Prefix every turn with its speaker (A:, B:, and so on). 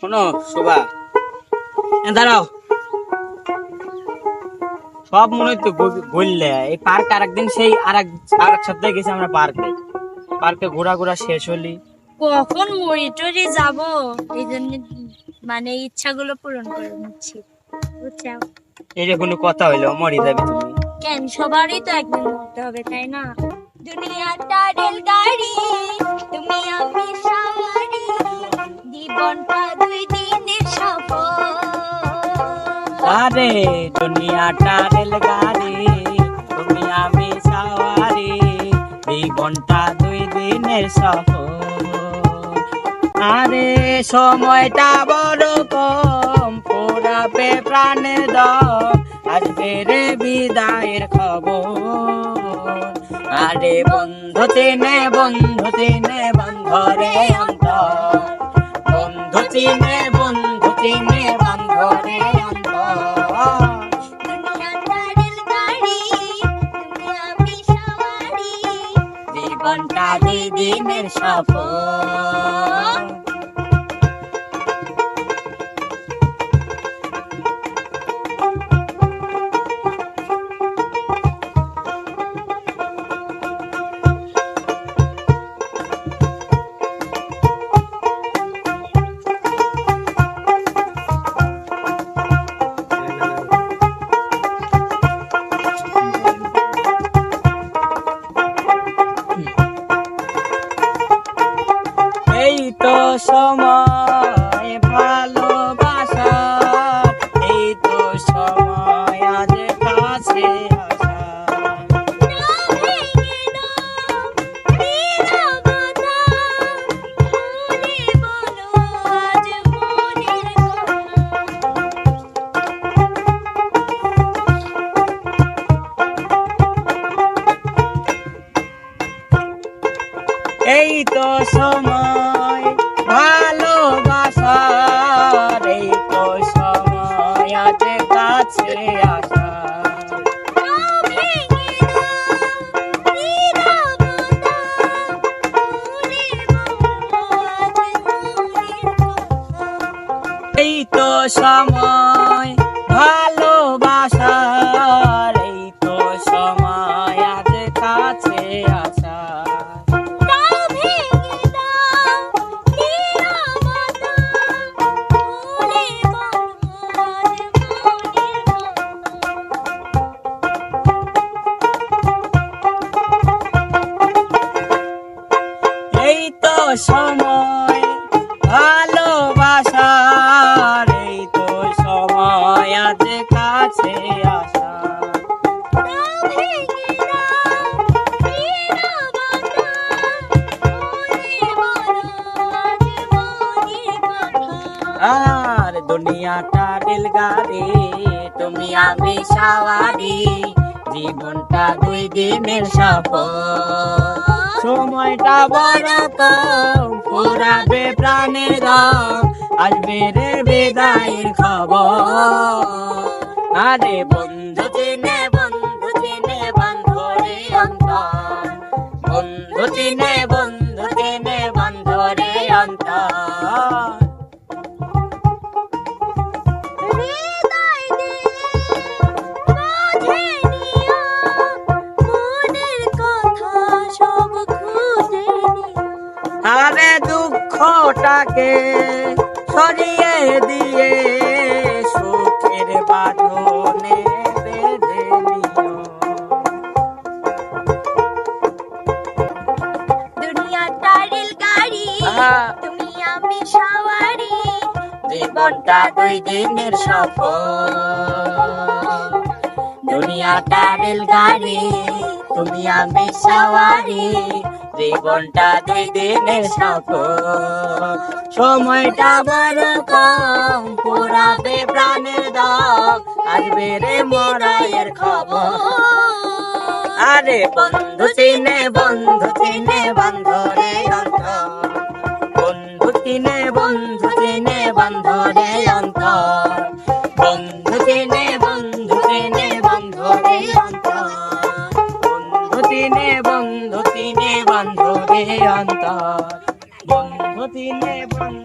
A: শোনো শোভা, দাঁড়াও। সব মনে তো বললে এই পার্ক আরেকদিন সেই আরেক সপ্তাহে গেছি আমরা পার্কে ঘোরা শেষ হলি।
B: কখন মরিটরি যাব, এই জন্য মানে ইচ্ছাগুলো পূরণ করে নিচ্ছি, বুঝছো?
A: এটা কোনো কথা হইলো? মরি যাবে তুমি।
B: কেন, সবারই তো একদিন মরতে হবে, তাই না? দুনিয়াটা রেলগাড়ি, তুমি আমি সওয়ারি, জীবনটা দুই দিনের সফর।
A: আরে দুনিয়াটা রেলগাড়ি, তুমি আমি সওয়ারি, জীবনটা দুই দিনের সফর। আরে সময়টা বড় কম, পোড়াবে প্রাণের দম, আসবে রে বিদায়ের খবর। আরে বন্ধু চিনে বন্ধরে অন্তর, বন্ধু চিনে বন্ধরে অন্তর।
B: দুনিয়াটা রেলগাড়ি, তুমি আমি সওয়ারি,
A: জীবনটা দুই দিনের সফর। এই তো সময় ভালোবাসা, এই তো সময় আজ কাছে আসা। এই তো সময় ভালোবাসার, এই তো সময় আজ কাছে আসা। এই তো সময় ভালোবাসার, এই তো সময় আজ কাছে আসা। এই তো সময় ভালোবাসার, এই তো সময় আজ কাছে আসা। আর দুনিয়াটা রেলগাড়ি, তুমি আমি সওয়ারি, জীবনটা দুই দিনের সফর। সময়টা বড় কম, পুরাবে প্রাণের দম, আসবে রে বিদায়ের খবর। আরে বন্ধু চিনে বন্ধরে অন্তর, বন্ধু চিনে বন্ধরে অন্তর। আরে দুঃখটাকে সরিয়ে দিয়ে সুখের বাঁধনে বেঁধে নিও।
B: দুনিয়াটা রেলগাড়ি, তুমি আমি সওয়ারি,
A: জীবনটা দুই দিনের সফর। দুনিয়াটা রেলগাড়ি, তুমি আমি সওয়ারি, জীবনটা দুই দিনের সফর। সময়টা বড় কম, পুরাবে প্রাণের দম, আসবে রে মরায়ের খবর। আরে বন্ধু চিনে বন্ধরে অন্তর, বন্ধু চিনে বন্ধরে অন্তর, বন্ধু চিনে বন্ধরে অন্তর, বন্ধু চিনে বন্ধরে অন্তর, বন্ধু চিনে বন্ধু